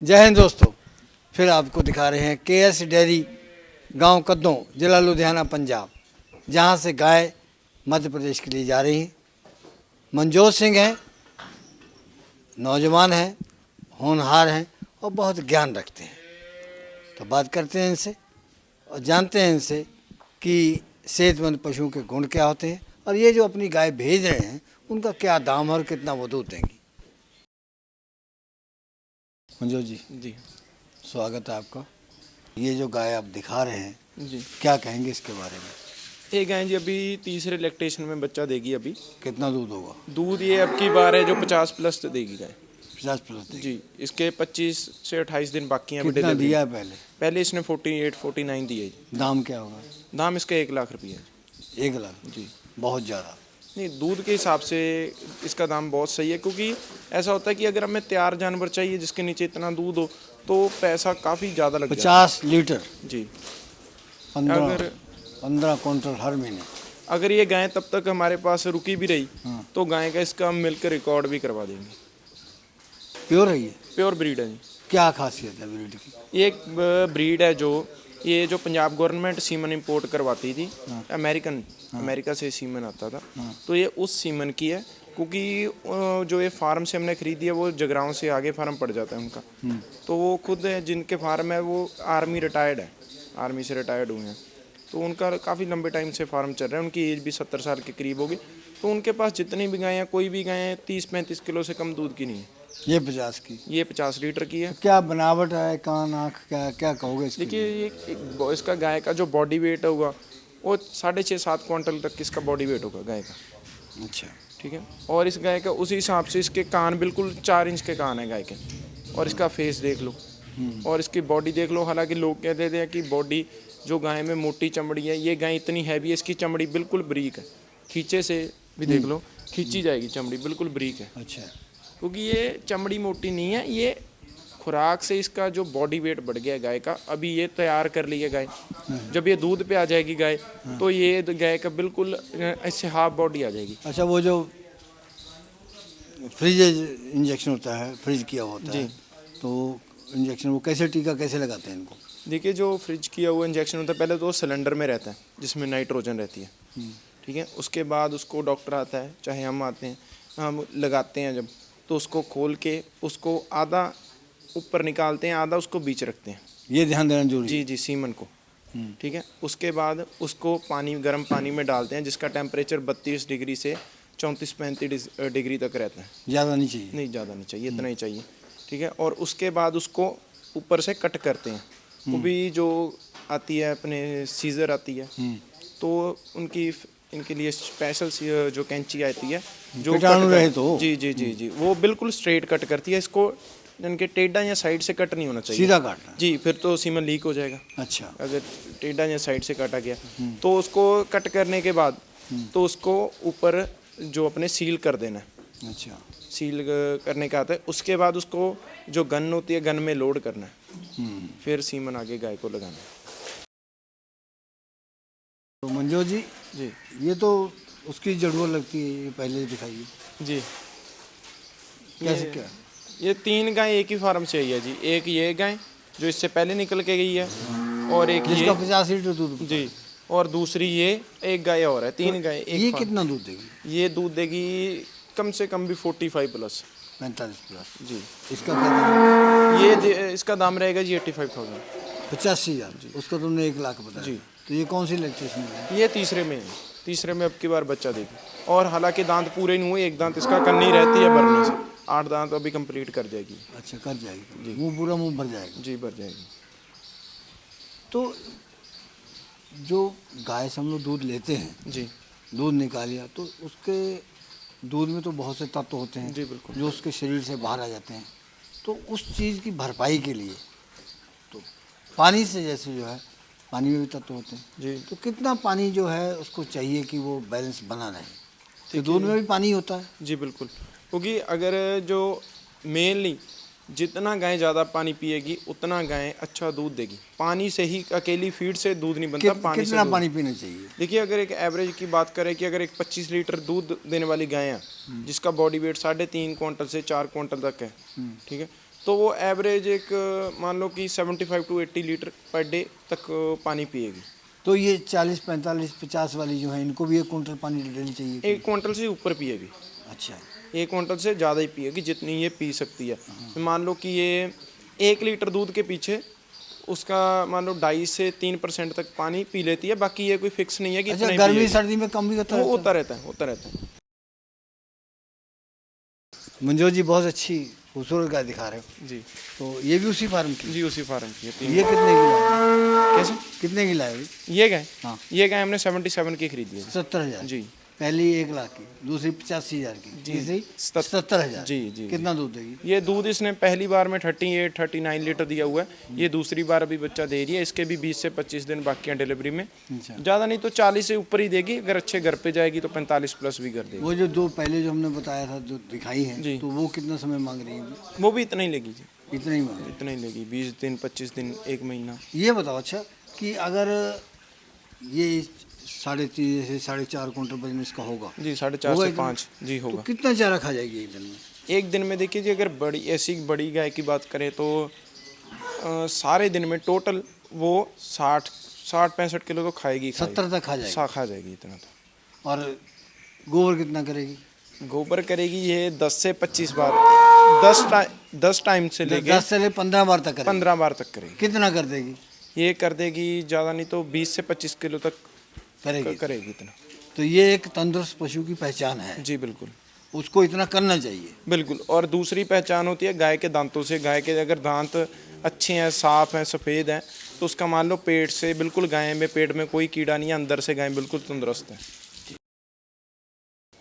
जय हिंद दोस्तों, फिर आपको दिखा रहे हैं केएस डेयरी, गांव कद्दों, जिला लुधियाना, पंजाब, जहां से गाय मध्य प्रदेश के लिए जा रही हैं। मनजोत सिंह हैं, नौजवान हैं, होनहार हैं और बहुत ज्ञान रखते हैं। तो बात करते हैं इनसे और जानते हैं इनसे कि सेहतमंद पशुओं के गुण क्या होते हैं और ये जो अपनी गाय भेज रहे हैं उनका क्या दाम और कितना वो दूध देंगी। मंजोत जी, स्वागत है आपका। ये जो गाय आप दिखा रहे हैं जी, क्या कहेंगे इसके बारे में? ये गाय जी अभी तीसरे लैक्टेशन में बच्चा देगी। अभी कितना दूध होगा? दूध ये अब की बार है जो 50 प्लस देगी गाय। 50+ देगी। जी, इसके 25 से 28 दिन बाकी हैं। कितना दिया है पहले? पहले इसने 48-49 दिए जी। दाम क्या होगा? दाम इसका 1 लाख रुपये है। 1 लाख? जी, बहुत ज़्यादा। नहीं, दूध के हिसाब से इसका दाम बहुत सही है, क्योंकि ऐसा होता है कि अगर हमें तैयार जानवर चाहिए जिसके नीचे इतना दूध हो तो पैसा काफ़ी ज़्यादा लग जाता 50 लीटर? है। जी, 15 क्विंटल हर महीने? अगर ये गाय तब तक हमारे पास रुकी भी रही हाँ। तो गाय का इसका मिल्क रिकॉर्ड भी करवा देंगे। प्योर है ये? प्योर ब्रीड है जी। क्या खासियत है ब्रीड की? ये एक ब्रीड है जो पंजाब गवर्नमेंट सीमन इंपोर्ट करवाती थी। अमेरिका से सीमन आता था। तो ये उस सीमन की है, क्योंकि जो ये फार्म से हमने खरीदी है वो जगराओं से आगे फार्म पड़ जाता है उनका। तो वो खुद है, जिनके फार्म है वो आर्मी रिटायर्ड है, आर्मी से रिटायर्ड हुए हैं। तो उनका काफ़ी लंबे टाइम से फार्म चल रहा है। उनकी एज भी 70 साल के करीब होगी। तो उनके पास जितनी भी गायें हैं, कोई भी गायें 30-35 किलो से कम दूध की नहीं है। ये 50 की? ये 50 लीटर की है। क्या बनावट है, कान आँख क्या क्या कहोगे इसके लिए? देखिए, ये इसका गाय का जो बॉडी वेट होगा वो 6.5-7 क्विंटल तक इसका बॉडी वेट होगा गाय का। अच्छा, ठीक है। और इस गाय का उसी हिसाब से इसके कान बिल्कुल 4 इंच के कान है गाय के। और इसका फेस देख लो और इसकी बॉडी देख लो। हालांकि लोग कहते थे कि बॉडी जो गाय में मोटी चमड़ी है, ये गाय इतनी हैवी है, इसकी चमड़ी बिल्कुल ब्रीक है। खींचे से भी देख लो, खींची जाएगी चमड़ी, बिल्कुल ब्रीक है। अच्छा, क्योंकि ये चमड़ी मोटी नहीं है, ये खुराक से इसका जो बॉडी वेट बढ़ गया गाय का। अभी ये तैयार कर ली है गाय, जब ये दूध पे आ जाएगी गाय तो ये गाय का बिल्कुल ऐसे हाफ बॉडी आ जाएगी। अच्छा, वो जो फ्रिज इंजेक्शन होता है, फ्रिज किया होता है, तो इंजेक्शन वो कैसे, टीका कैसे लगाते हैं इनको? देखिए, जो फ्रिज किया हुआ इंजेक्शन होता है, पहले तो वो सिलेंडर में रहता है जिसमें नाइट्रोजन रहती है। ठीक है। उसके बाद उसको डॉक्टर आता है, चाहे हम आते हैं, हम लगाते हैं जब, तो उसको खोल के उसको आधा ऊपर निकालते हैं, आधा उसको बीच रखते हैं। ये ध्यान देना जरूरी है। जी, सीमन को। ठीक है। उसके बाद उसको गर्म पानी में डालते हैं, जिसका टेम्परेचर 32 डिग्री से 34-35 डिग्री तक रहता है। ज़्यादा नहीं चाहिए? नहीं, ज़्यादा नहीं चाहिए, इतना ही चाहिए। ठीक है। और उसके बाद उसको ऊपर से कट करते हैं। वो भी जो आती है अपने सीजर आती है, तो इनके लिए स्पेशल जो कैंची आती है जो कीटाणु रहित हो। जी, वो बिल्कुल स्ट्रेट कट करती है। इसको इनके टेढ़ा या साइड से कट नहीं होना चाहिए, सीधा काटना है? जी, फिर तो सीमन लीक हो जाएगा। अच्छा। अगर टेढ़ा या साइड से काटा गया तो उसको कट करने के बाद तो उसको ऊपर जो अपने सील कर देना है। अच्छा। सील करने का आता है। उसके बाद उसको जो गन होती है, गन में लोड करना है, फिर सीमन आगे गाय को लगाना है। तो मंजोत जी, जी ये तो उसकी जरूरत लगती है, ये पहले दिखाइए जी, कैसे क्या? ये 3 गाय एक ही फार्म से आई है जी। एक ये गाय जो इससे पहले निकल के गई है, और एक जिसका ये 50 लीटर दूध? जी, और दूसरी ये एक गाय और है। 3 गाय एक ये फार्म। कितना दूध देगी? ये दूध देगी कम से कम भी 45 प्लस। 45+? जी। इसका क्या दाम? इसका दाम रहेगा जी 85,000। 85,000? उसका तुमने 1 लाख बताया। जी। तो ये कौन सी लैक्टेशन है? ये तीसरे में है। तीसरे में अब की बार बच्चा देगी। और हालांकि दांत पूरे नहीं हुए, एक दांत इसका कन्नी रहती है भरने से। 8 दांत अभी कंप्लीट कर जाएगी। अच्छा, कर जाएगी? मुंह पूरा मुंह भर जाएगा? जी, भर जाएगी। तो जो गाय से हम लोग दूध लेते हैं, जी दूध निकालिया, तो उसके दूध में तो बहुत से तत्व होते हैं जी, बिल्कुल। जो उसके शरीर से बाहर आ जाते हैं। तो उस चीज़ की भरपाई के लिए तो पानी से, जैसे जो है पानी में भी तत्व होते हैं, जी, तो कितना पानी जो है उसको चाहिए कि वो बैलेंस बना रहे? तो दूध में भी पानी होता है? जी, बिल्कुल। क्योंकि अगर जो मेनली जितना गाय ज़्यादा पानी पिएगी उतना गाय अच्छा दूध देगी। पानी से ही, अकेली फीड से दूध नहीं बनता। पानी से कितना दूध। पानी पीना चाहिए? देखिए, अगर एक एवरेज की बात करें कि अगर एक 25 लीटर दूध देने वाली गाय है जिसका बॉडी वेट 3.5 क्विंटल से 4 क्विंटल तक है, ठीक है, तो वो एवरेज एक मान लो कि 75 to 80 लीटर पर डे तक पानी पिएगी। तो ये 40, 45, 50 वाली जो है इनको भी 1 क्विंटल पानी डेली चाहिए? 1 क्विंटल से ऊपर पिएगी। अच्छा। 1 क्विंटल से ज़्यादा ही पिएगी जितनी ये पी सकती है। तो मान लो कि ये 1 लीटर दूध के पीछे उसका मान लो 2.5 से 3% तक पानी पी लेती है। बाकी ये कोई फिक्स नहीं है कि अच्छा, इतना ही गर्मी पिएगी। सर्दी में कम भी होता वो है? होता रहता है, होता रहता है। मंजोर जी बहुत अच्छी खूबसूरत गाय दिखा रहे हो। जी तो ये भी उसी फार्म की? जी, उसी फार्म की है। ये कितने की लाए? कैसे? कितने की लाए? ये गाय? हाँ। ये गाय हमने 77 की खरीदी है। 70,000? जी। पहली 1 लाख की, दूसरी 85,000 की, तीसरी 70,000। 70,000? जी जी। कितना दूध देगी? ये दूध इसने पहली बार में 38 39 लीटर दिया हुआ है। ये दूसरी बार अभी बच्चा दे रही है। इसके भी 20 से 25 दिन बाकी हैं डिलीवरी में। अच्छा। ज़्यादा नहीं तो 40 से ऊपर ही देगी। अगर अच्छे घर पे जाएगी तो 45 प्लस भी कर देगी। वो जो दो पहले जो हमने बताया था जो दिखाई है, जी। तो वो कितना समय मांग रही है? वो भी इतना ही लेगी जी, इतना ही मांग रही इतना ही लेगी। 20 दिन 25 दिन 1 महीना। है। ये बताओ अच्छा कि अगर ये 3.5 से 4.5 क्विंटल वजन इसका होगा, जी 4.5 होगा से इतना? 5 जी तो होगा। कितना चारा खा जाएगी एक दिन में? एक दिन में देखिए जी, अगर बड़ी ऐसी बड़ी गाय की बात करें तो सारे दिन में टोटल वो 60-65 किलो तो खाएगी। 70 तक खा जाएगी? खा जाएगी इतना तो। और गोबर कितना करेगी? गोबर करेगी ये 10 से 25 बार। 10 टाइम से लेके 10 से ले 15 बार तक करेगी? 15 बार तक करेगी। कितना कर देगी? ये कर देगी ज़्यादा नहीं तो 20 से 25 किलो तक करेगी? करेगी इतना। तो ये एक तंदुरुस्त पशु की पहचान है, जी बिल्कुल उसको इतना करना चाहिए। बिल्कुल। और दूसरी पहचान होती है गाय के दांतों से। गाय के अगर दांत अच्छे हैं, साफ हैं, सफ़ेद हैं, तो उसका मान लो पेट से बिल्कुल गाय में पेट में कोई कीड़ा नहीं है, अंदर से गाय बिल्कुल तंदुरुस्त है।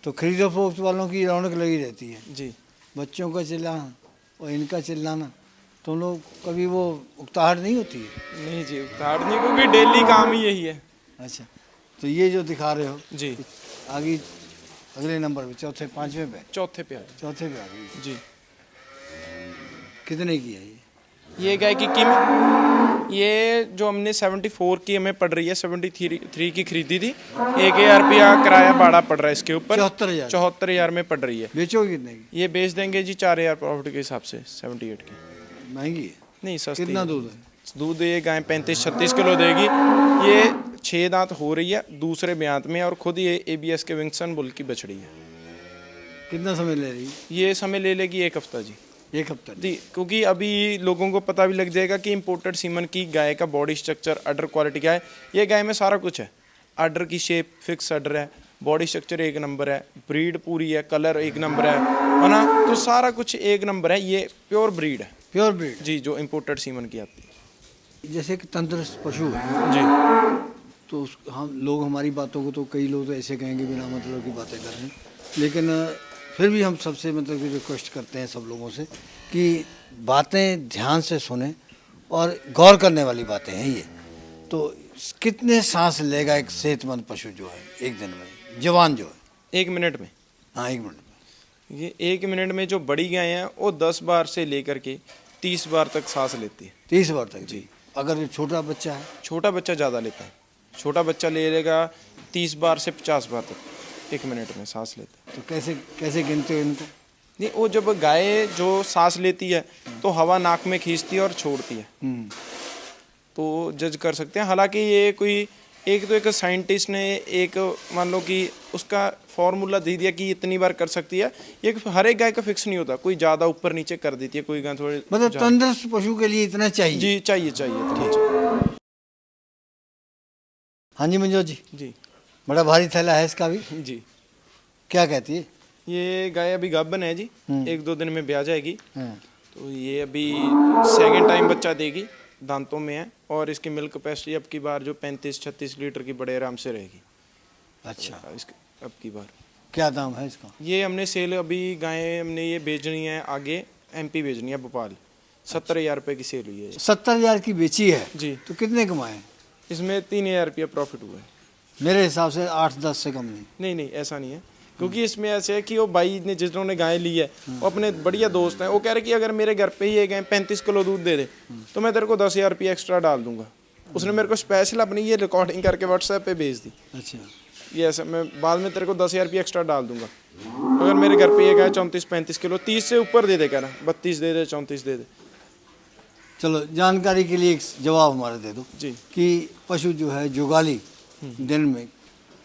तो खरीदो फरोख्त वालों की रौनक लगी रहती है। जी। बच्चों का चिल्लाना और इनका चिल्लाना, तुम लोग कभी वो उकताहट नहीं होती है? नहीं जी, उतार नहीं, क्योंकि डेली काम ही यही है। अच्छा, तो ये जो दिखा रहे हो जी। आगे अगले नंबर पे, चौथे 5वें पे, चौथे पे आ गई। चौथे पे आ गई। जी। कितने की है ये गाय की कीमत ये जो हमने 74 की हमें पड़ रही है, 73 की खरीदी थी। 1,000 रुपया किराया भाड़ा पड़ रहा है इसके ऊपर। 74,000? 74,000 में पड़ रही है। बेचोगे कितने की? ये बेच देंगे जी 4,000 प्रॉफिट के हिसाब से। 78 की महंगी है? नहीं, सस्ती। कितना दूध है? दूध ये गाय 35-36 किलो देगी। ये 6 दांत हो रही है, दूसरे ब्यांत में, और खुद ये ABS के विंगसन बुल की बछड़ी है। कितना समय ले रही? ये समय ले लेगी 1 हफ्ता जी। 1 हफ्ता? जी, क्योंकि अभी लोगों को पता भी लग जाएगा कि इंपोर्टेड सीमन की गाय का बॉडी स्ट्रक्चर, अडर क्वालिटी क्या है। ये गाय में सारा कुछ है। अडर की शेप फिक्स अडर है, बॉडी स्ट्रक्चर 1 नंबर है, ब्रीड पूरी है, कलर 1 नंबर है ना। तो सारा कुछ 1 नंबर है। ये प्योर ब्रीड है प्योर ब्रीड? जी, जो इंपोर्टेड सीमन की आती है। जैसे कि तंदुरुस्त पशु है जी तो हम लोग हमारी बातों को तो कई लोग तो ऐसे कहेंगे बिना मतलब की बातें कर रहे हैं, लेकिन फिर भी हम सबसे मतलब कि रिक्वेस्ट करते हैं सब लोगों से कि बातें ध्यान से सुने और गौर करने वाली बातें हैं ये। तो कितने सांस लेगा एक सेहतमंद पशु जो है एक दिन में, जवान जो है? 1 मिनट में? हाँ, 1 मिनट में। ये 1 मिनट में जो बड़ी गाय हैं वो 10 बार से लेकर के 30 बार तक सांस लेती है। 30 बार तक? जी। अगर जो छोटा बच्चा है? छोटा बच्चा ज़्यादा लेता है। छोटा बच्चा ले लेगा 30 बार से 50 बार तक 1 मिनट में सांस लेता है। तो कैसे कैसे गिनते हो इनको? नहीं, वो जब गाय जो सांस लेती है तो हवा नाक में खींचती है और छोड़ती है, तो जज कर सकते हैं। हालांकि ये कोई एक साइंटिस्ट ने एक मान लो कि उसका फॉर्मूला दे दिया कि इतनी बार कर सकती है। ये हर एक गाय का फिक्स नहीं होता, कोई ज़्यादा ऊपर नीचे कर देती है, कोई गाय थोड़ी मतलब तंदुरुस्त पशु के लिए इतना चाहिए? जी चाहिए इतना चाहिए। हाँ जी मंजोर जी। जी बड़ा भारी थैला है इसका भी। जी। क्या कहती है? ये गाय अभी गाभन है जी, 1-2 दिन में ब्याह जाएगी। हाँ। तो ये अभी 2nd टाइम बच्चा देगी, दांतों में है, और इसकी मिल्क कैपेसिटी अब की बार जो 35-36 लीटर की बड़े आराम से रहेगी। अच्छा, अब की बार क्या दाम है इसका? ये हमने सेल अभी गाय हमने ये बेचनी है आगे MP भेजनी है भोपाल। 70,000 रुपये की सेल हुई है। 70,000 की बेची है जी। तो कितने कमाए? इसमें 3,000 रुपया प्रॉफिट हुआ है। मेरे हिसाब से 8-10 से कम नहीं। नहीं ऐसा नहीं है, क्योंकि इसमें ऐसे है कि वो भाई ने जिन्होंने गाय ली है वो अपने बढ़िया दोस्त हैं। वो कह रहे कि अगर मेरे घर पे ही ये गाय 35 किलो दूध दे दे तो मैं तेरे को 10,000 रुपया एक्स्ट्रा डाल दूंगा। उसने मेरे को स्पेशल अपनी ये रिकॉर्डिंग करके WhatsApp पे भेज दी। अच्छा। ये ऐसा मैं बाद में तेरे को 10,000 रुपये एक्स्ट्रा डाल दूंगा। अगर मेरे घर पे ये गाय 34-35 किलो 30 से ऊपर दे दे, कह रहा 32 दे दे, 34 दे दे। चलो जानकारी के लिए एक जवाब हमारा दे दो जी। कि पशु जो है जुगाली दिन में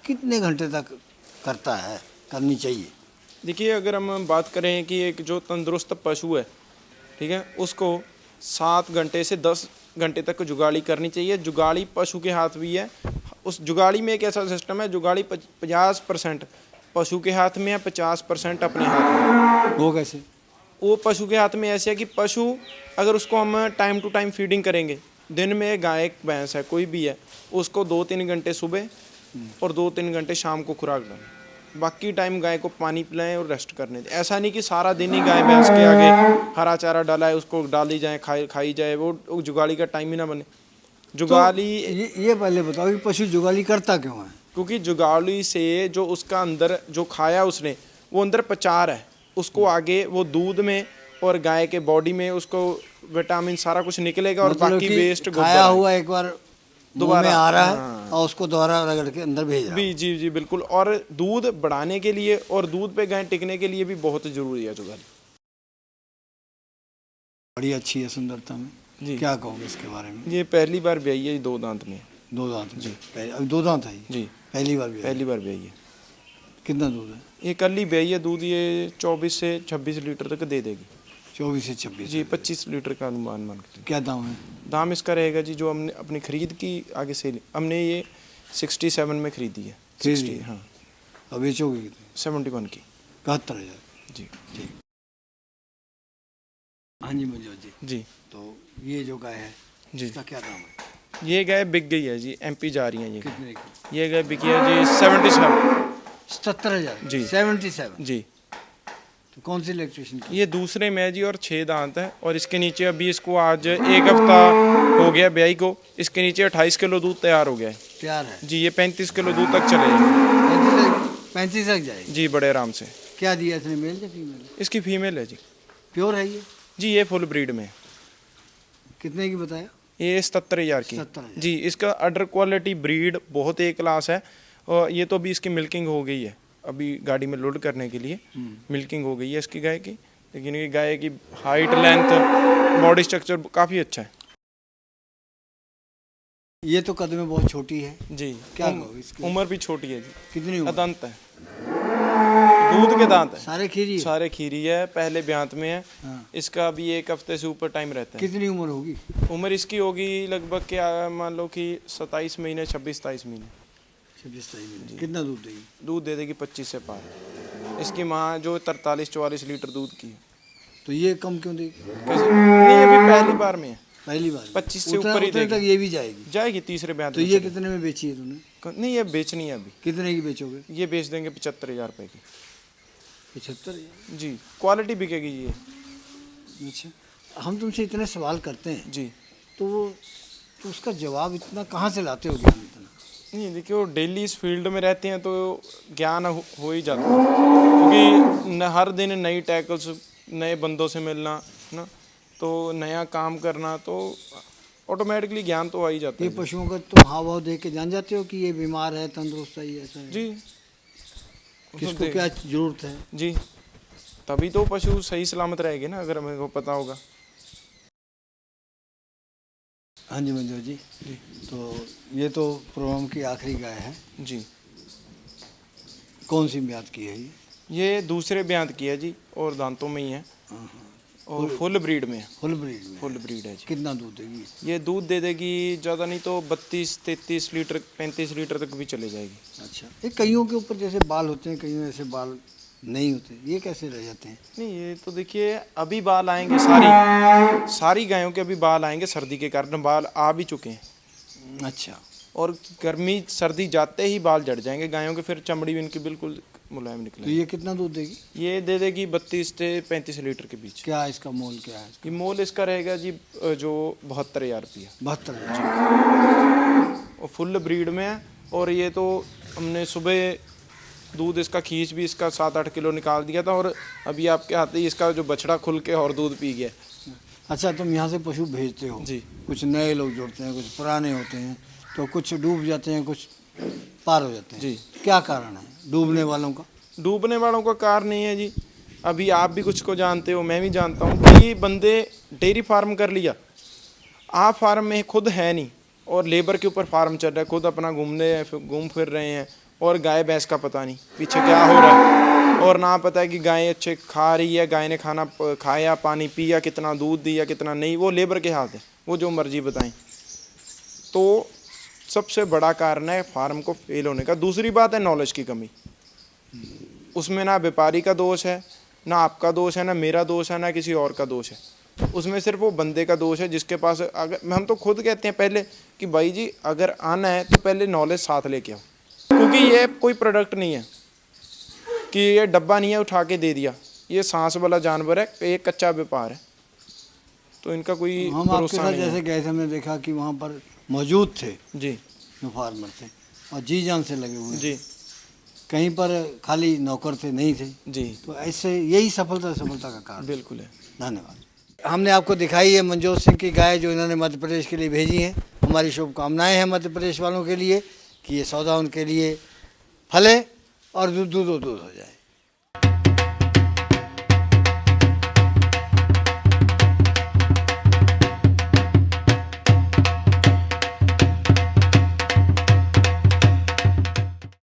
कितने घंटे तक करता है, करनी चाहिए? देखिए, अगर हम बात करें कि एक जो तंदुरुस्त पशु है, ठीक है, उसको 7 घंटे से 10 घंटे तक जुगाली करनी चाहिए। जुगाली पशु के हाथ भी है। उस जुगाली में एक ऐसा सिस्टम है, जुगाली 50% पशु के हाथ में है, 50% अपने हाथ में। वो कैसे? वो पशु के हाथ में ऐसे है कि पशु अगर उसको हम टाइम टू टाइम फीडिंग करेंगे, दिन में गाय भैंस है कोई भी है, उसको 2-3 घंटे सुबह और 2-3 घंटे शाम को खुराक डालें, बाकी टाइम गाय को पानी पिलाएं और रेस्ट करने दें। ऐसा नहीं कि सारा दिन ही गाय भैंस के आगे हरा चारा डाला है उसको डाली जाए, खाई जाए, वो जुगाली का टाइम ही ना बने। जुगाली तो ये पहले बताओ कि पशु जुगाली करता क्यों है? क्योंकि जुगाली से जो उसका अंदर जो खाया उसने वो अंदर प्रचार है, उसको आगे वो दूध में और गाय के बॉडी में उसको विटामिन सारा कुछ निकलेगा और मतलब बाकी कि वेस्ट खाया हुआ एक बार दोबारा में आ रहा है हाँ। और उसको दोबारा रगड़ के अंदर भेज रहा है। जी जी बिल्कुल। और दूध बढ़ाने के लिए और दूध पे गाय टिकने के लिए भी बहुत जरूरी है जुगाली। बड़ी अच्छी है सुंदरता में जी। क्या कहोगे इसके बारे में? ये पहली बार ब्याई है, 2 दांत में। 2 दांत जी। अभी 2 दांत है जी, पहली बार भी? पहली बार ब्याई है। कितना दूध है? ये कल ही ब्याई है, दूध ये 24 से 26 लीटर तक दे देगी। 24 से 26? जी, 25 लीटर का अनुमान मान के। क्या दाम है? दाम इसका रहेगा जी, जो हमने अपनी खरीद की आगे से हमने ये 67 में खरीदी है। 60 हाँ। अब बेचोगे कितने? 71 की। 71,000। जी ठीक। हाँ जी मनोज जी। जी। तो ये जो गाय है जी, इसका क्या दाम है? ये गाय बिक गई है जी, एमपी जा रही है ये। कितने की? ये गाय बिकी है जी 77। 77,000? जी। 77? जी। तो कौन सी इलेक्ट्रिशियन की? ये दूसरे में है जी और 6 दांत है। और इसके नीचे अभी इसको आज 1 हफ्ता हो गया ब्याई को, इसके नीचे 28 किलो दूध तैयार हो गया है। तैयार है जी, ये 35 किलो दूध तक चलेगा। 35 तक जाएगी? जी, बड़े आराम से। क्या दिया इसने, मेल या फीमेल? इसकी फीमेल है जी। प्योर है ये? जी, ये फुल ब्रीड में है। कितने की बताया? ये 77,000 की। 77,000। जी, इसका अडर क्वालिटी ब्रीड बहुत एक क्लास है। और ये तो अभी इसकी मिल्किंग हो गई है, अभी गाड़ी में लोड करने के लिए मिल्किंग हो गई है इसकी गाय की। लेकिन ये गाय की हाइट, लेंथ, बॉडी स्ट्रक्चर काफ़ी अच्छा है। ये तो कद में बहुत छोटी है। जी। क्या कहोगे इसकी? उम्र भी छोटी है जी। कितनी उम्र? दांत है, दूध के दांत है, सारे खीरी है? सारे खीरी है, पहले ब्यांत में है। हाँ। इसका अभी 1 हफ्ते से ऊपर टाइम रहता है। कितनी उम्र होगी? उम्र इसकी होगी लगभग क्या मान लो कि 27 महीने, 26-27 महीने। 26-27 महीने। कितना दूध देगी? दूध दे देगी 25 से पार। इसकी माँ जो 43-44 लीटर दूध की है। तो ये कम क्यों देगी? कैसे नहीं, अभी पहली बार में है। पहली बार? 25 से ऊपर ही उतने देगी। तक ये भी जाएगी? जाएगी तीसरे ब्याह तो ये कितने में बेची है तूने? नहीं, ये बेचनी है अभी। कितने की बेचोगे? ये बेच देंगे 75,000 रुपए की। 75,000? जी, क्वालिटी बिकेगी ये। अच्छा, हम तुमसे इतने सवाल करते हैं जी। तो उसका जवाब इतना कहाँ से लाते हो ज्ञान इतना? नहीं देखिए, वो डेली इस फील्ड में रहते हैं तो ज्ञान हो ही जाता है। क्योंकि हर दिन नई टैकल्स, नए बंदों से मिलना ना, तो नया काम करना, तो ऑटोमेटिकली ज्ञान तो आ ही जाता ये है। पशुओं का तुम हाव भाव देख के जान जाते हो कि ये बीमार है, तंदुरुस्त है, ये ऐसा है? जी। किसको क्या जरूरत है? जी, तभी तो पशु सही सलामत रहेंगे ना, अगर हमें को पता होगा। हाँ जी मंजूर जी। तो ये तो प्रोग्राम की आखिरी गाय है। जी। कौन सी ब्यात की है ये दूसरे ब्यांत की है जी, और दांतों में ही है, और फुल ब्रीड में है। फुल ब्रीड में? फुल ब्रीड है जी। कितना दूध देगी? ये दूध दे देगी ज़्यादा नहीं तो 32-33 लीटर, 35 लीटर तक भी चले जाएगी। अच्छा, ये कईयों के ऊपर जैसे बाल होते हैं, कईयों ऐसे बाल नहीं होते, ये कैसे रह जाते हैं? नहीं, ये तो देखिए अभी बाल आएंगे, सारी गायों के अभी बाल आएंगे, सर्दी के कारण बाल आ भी चुके हैं। अच्छा। और गर्मी सर्दी जाते ही बाल झड़ जाएंगे गायों के, फिर चमड़ी भी इनकी बिल्कुल मुलायम तो निकले। ये कितना दूध देगी? ये दे देगी 32 से 35 लीटर के बीच। क्या इसका मोल क्या है? ये मोल इसका रहेगा जी जो 72,000 रुपया। 72,000? और फुल ब्रीड में है। और ये तो हमने सुबह दूध इसका खींच भी इसका 7-8 किलो निकाल दिया था, और अभी आपके हाथ ही इसका जो बछड़ा खुल के और दूध पी गया। अच्छा, तुम यहाँ से पशु भेजते हो जी। कुछ नए लोग जुड़ते हैं, कुछ पुराने होते हैं, तो कुछ डूब जाते हैं, कुछ पार हो जाते हैं। जी। क्या कारण है डूबने वालों का? डूबने वालों का कारण नहीं है जी, अभी आप भी कुछ को जानते हो, मैं भी जानता हूँ कि बंदे डेयरी फार्म कर लिया, आप फार्म में खुद है नहीं और लेबर के ऊपर फार्म चल रहा है, खुद अपना घूम फिर रहे हैं और गाय भैंस का पता नहीं पीछे क्या हो रहा है, और ना पता है कि गाय अच्छे खा रही है, गाय ने खाना खाया, पानी पिया, कितना दूध दिया, कितना नहीं, वो लेबर के हाथ है, वो जो मर्जी बताएं। तो सबसे बड़ा कारण है फार्म को फेल होने का। दूसरी बात है नॉलेज की कमी, उसमें ना व्यापारी का दोष है, ना आपका दोष है, ना मेरा दोष है, ना किसी और का दोष है, उसमें सिर्फ वो बंदे का दोष है जिसके पास, अगर हम तो खुद कहते हैं पहले कि भाई जी अगर आना है तो पहले नॉलेज साथ लेके आओ, क्योंकि ये कोई प्रोडक्ट नहीं है कि ये डब्बा नहीं है उठा के दे दिया, ये सांस वाला जानवर है, एक कच्चा व्यापार है, तो इनका कोई हम आपके भरोसा साथ नहीं जैसे है। गए थे, हमने देखा कि वहाँ पर मौजूद थे जी जो फार्मर थे और जी जान से लगे हुए, जी कहीं पर खाली नौकर थे नहीं थे। जी तो ऐसे यही सफलता का कारण। बिल्कुल है। धन्यवाद। हमने आपको दिखाई है मनजोत सिंह की गाय जो इन्होंने मध्य प्रदेश के लिए भेजी हैं। हमारी शुभकामनाएं हैं मध्य प्रदेश वालों के लिए कि ये सौदा उनके लिए फले और दूध हो जाए।